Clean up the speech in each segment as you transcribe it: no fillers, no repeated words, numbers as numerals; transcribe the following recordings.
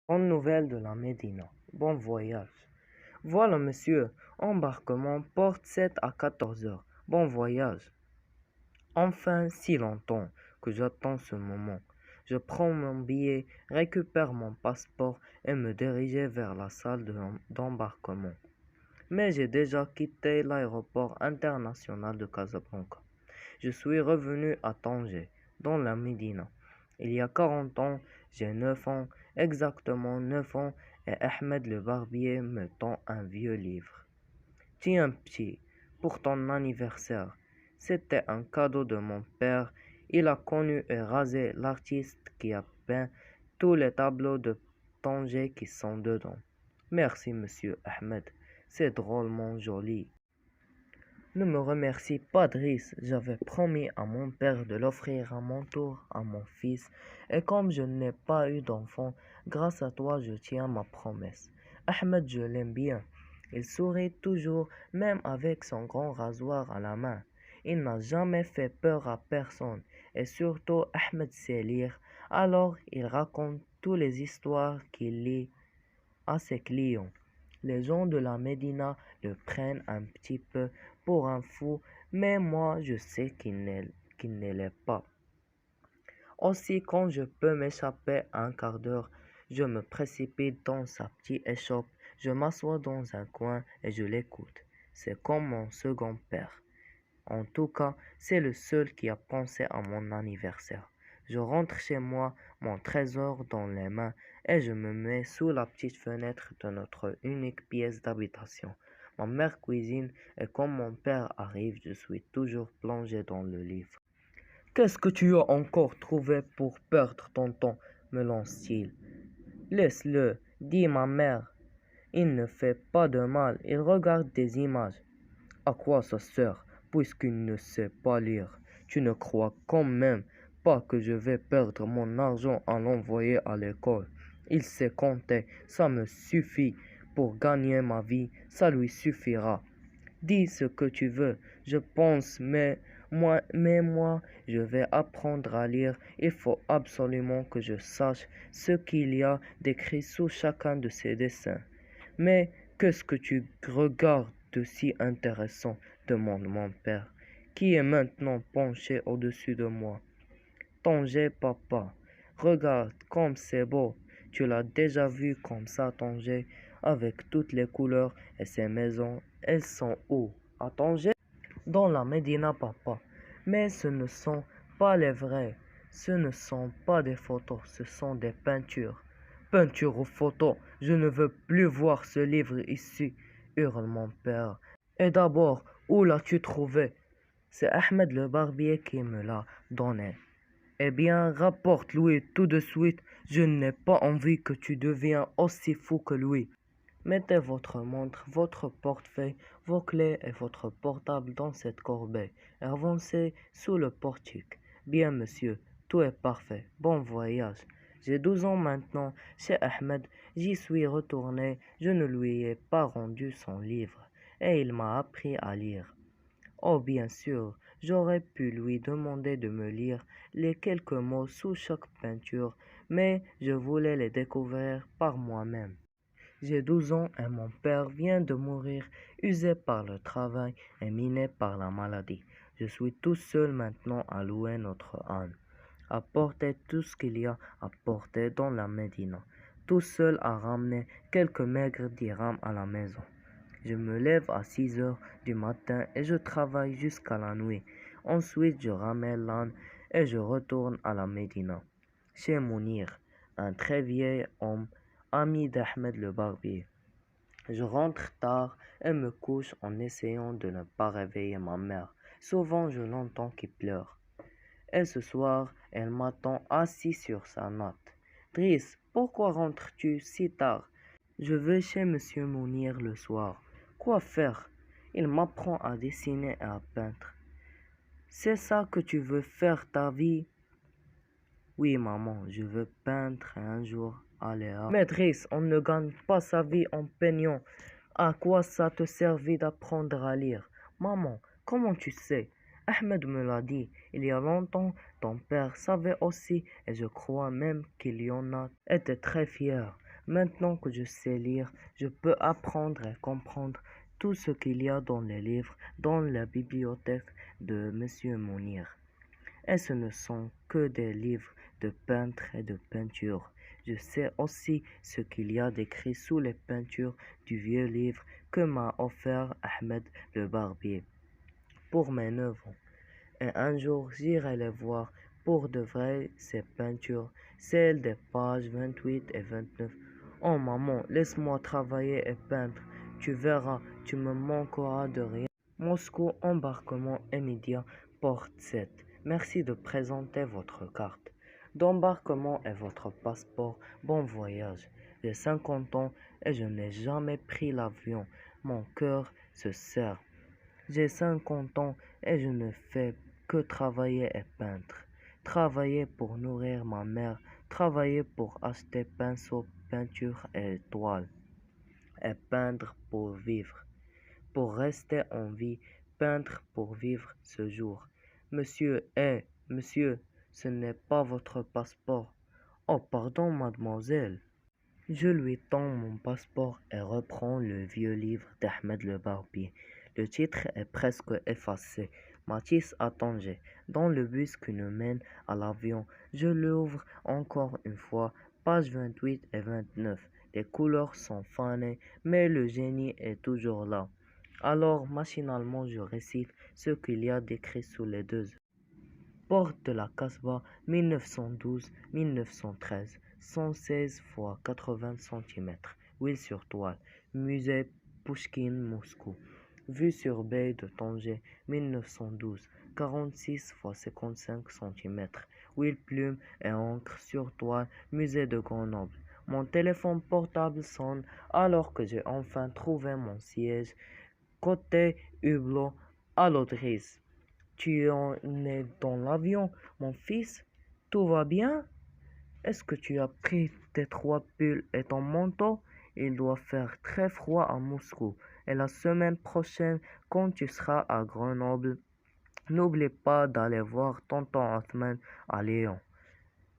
Bonne nouvelle de la Médina. Bon voyage. Voilà, monsieur. Embarquement porte 7 à 14 heures. Bon voyage. Enfin, si longtemps que j'attends ce moment. Je prends mon billet, récupère mon passeport et me dirigeais vers la salle d'embarquement. Mais j'ai déjà quitté l'aéroport international de Casablanca. Je suis revenu à Tanger, dans la Médina. Il y a 40 ans, j'ai 9 ans, exactement 9 ans, et Ahmed le barbier me tend un vieux livre. Tiens, petit, pour ton anniversaire. C'était un cadeau de mon père. Il a connu et rasé l'artiste qui a peint tous les tableaux de Tanger qui sont dedans. Merci, monsieur Ahmed. C'est drôlement joli. Ne me remercie pas, Driss. J'avais promis à mon père de l'offrir à mon tour à mon fils, et comme je n'ai pas eu d'enfant, grâce à toi, je tiens ma promesse. Ahmed, je l'aime bien. Il sourit toujours, même avec son grand rasoir à la main. Il n'a jamais fait peur à personne, et surtout, Ahmed sait lire, alors il raconte toutes les histoires qu'il lit à ses clients. Les gens de la Médina le prennent un petit peu pour un fou, mais moi je sais qu'il ne l'est pas. Aussi, quand je peux m'échapper un quart d'heure, je me précipite dans sa petite échoppe, je m'assois dans un coin et je l'écoute. C'est comme mon second père. En tout cas, c'est le seul qui a pensé à mon anniversaire. Je rentre chez moi, mon trésor dans les mains, et je me mets sous la petite fenêtre de notre unique pièce d'habitation. Ma mère cuisine, et quand mon père arrive, je suis toujours plongé dans le livre. Qu'est-ce que tu as encore trouvé pour perdre ton temps? Me lance-t-il. Laisse-le, dit ma mère. Il ne fait pas de mal, il regarde des images. À quoi ça sert, puisqu'il ne sait pas lire? Tu ne crois quand même pas que je vais perdre mon argent à l'envoyer à l'école? Il sait compter, ça me suffit pour gagner ma vie, ça lui suffira. Dis ce que tu veux, je pense, mais moi, je vais apprendre à lire. Il faut absolument que je sache ce qu'il y a d'écrit sous chacun de ces dessins. Mais qu'est-ce que tu regardes de si intéressant? Demande mon père, qui est maintenant penché au-dessus de moi. Tanger, papa. Regarde comme c'est beau. Tu l'as déjà vu comme ça, Tanger, avec toutes les couleurs et ces maisons. Elles sont où? À Tanger? Dans la Médina, papa. Mais ce ne sont pas les vraies. Ce ne sont pas des photos, ce sont des peintures. Peinture ou photos, je ne veux plus voir ce livre ici, hurle mon père. Et d'abord, où l'as-tu trouvé? C'est Ahmed le barbier qui me l'a donné. Eh bien, rapporte-lui tout de suite. Je n'ai pas envie que tu deviennes aussi fou que lui. Mettez votre montre, votre portefeuille, vos clés et votre portable dans cette corbeille et avancez sous le portique. Bien, monsieur, tout est parfait. Bon voyage. J'ai 12 ans maintenant. Chez Ahmed, j'y suis retourné. Je ne lui ai pas rendu son livre et il m'a appris à lire. Oh, bien sûr, j'aurais pu lui demander de me lire les quelques mots sous chaque peinture, mais je voulais les découvrir par moi-même. J'ai 12 ans et mon père vient de mourir, usé par le travail et miné par la maladie. Je suis tout seul maintenant à louer notre âne, à porter tout ce qu'il y a à porter dans la Médina, tout seul à ramener quelques maigres dirhams à la maison. Je me lève à 6 heures du matin et je travaille jusqu'à la nuit. Ensuite, je ramène l'âne et je retourne à la Médina, chez Mounir, un très vieil homme, ami d'Ahmed le barbier. Je rentre tard et me couche en essayant de ne pas réveiller ma mère. Souvent, je l'entends qui pleure. Et ce soir, elle m'attend assis sur sa natte. Driss, pourquoi rentres-tu si tard? Je vais chez monsieur Mounir le soir. Quoi faire? Il m'apprend à dessiner et à peindre. C'est ça que tu veux faire ta vie? Oui, maman, je veux peindre et un jour aller à... Maîtresse, on ne gagne pas sa vie en peignant. À quoi ça te servit d'apprendre à lire? Maman, comment tu sais? Ahmed me l'a dit. Il y a longtemps, ton père savait aussi, et je crois même qu'il y en a été très fier. Maintenant que je sais lire, je peux apprendre et comprendre tout ce qu'il y a dans les livres, dans la bibliothèque de Monsieur Mounir. Et ce ne sont que des livres de peintres et de peintures. Je sais aussi ce qu'il y a d'écrit sous les peintures du vieux livre que m'a offert Ahmed le barbier pour mes 9 ans. Et un jour, j'irai les voir pour de vrai, ces peintures, celles des pages 28 et 29. Oh maman, laisse-moi travailler et peindre. Tu verras, tu me manqueras de rien. Moscou, embarquement immédiat, porte 7. Merci de présenter votre carte d'embarquement et votre passeport. Bon voyage. J'ai 50 ans et je n'ai jamais pris l'avion. Mon cœur se serre. J'ai 50 ans et je ne fais que travailler et peindre. Travailler pour nourrir ma mère, travailler pour acheter pinceaux, peinture et toiles, et peindre pour vivre, pour rester en vie, peindre pour vivre ce jour. Monsieur, monsieur, ce n'est pas votre passeport. Oh, pardon, mademoiselle. Je lui tends mon passeport et reprends le vieux livre d'Ahmed le Barbier. Le titre est presque effacé. Mathis a Tanger. Dans le bus qui nous mène à l'avion, je l'ouvre encore une fois, pages 28 et 29. Les couleurs sont fanées, mais le génie est toujours là. Alors, machinalement, je récite ce qu'il y a d'écrit sous les deux. Porte de la Casbah, 1912-1913, 116 x 80 cm. Huile sur toile. Musée Pouchkine, Moscou. Vue sur baie de Tanger, 1912, 46 x 55 cm. Huile plume et encre sur toile. Musée de Grenoble. Mon téléphone portable sonne alors que j'ai enfin trouvé mon siège. Côté hublot à l'Audrice. Tu en es dans l'avion, mon fils? Tout va bien? Est-ce que tu as pris tes 3 pulls et ton manteau? Il doit faire très froid à Moscou. Et la semaine prochaine, quand tu seras à Grenoble, n'oublie pas d'aller voir tonton Othman à Lyon.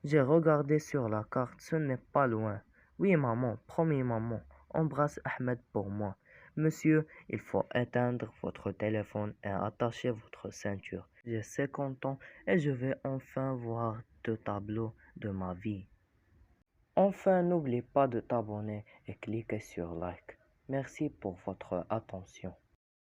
J'ai regardé sur la carte, ce n'est pas loin. Oui, maman, promis, maman. Embrasse Ahmed pour moi. Monsieur, il faut éteindre votre téléphone et attacher votre ceinture. J'ai 50 ans et je vais enfin voir deux tableaux de ma vie. Enfin, n'oublie pas de t'abonner et cliquer sur like. Merci pour votre attention.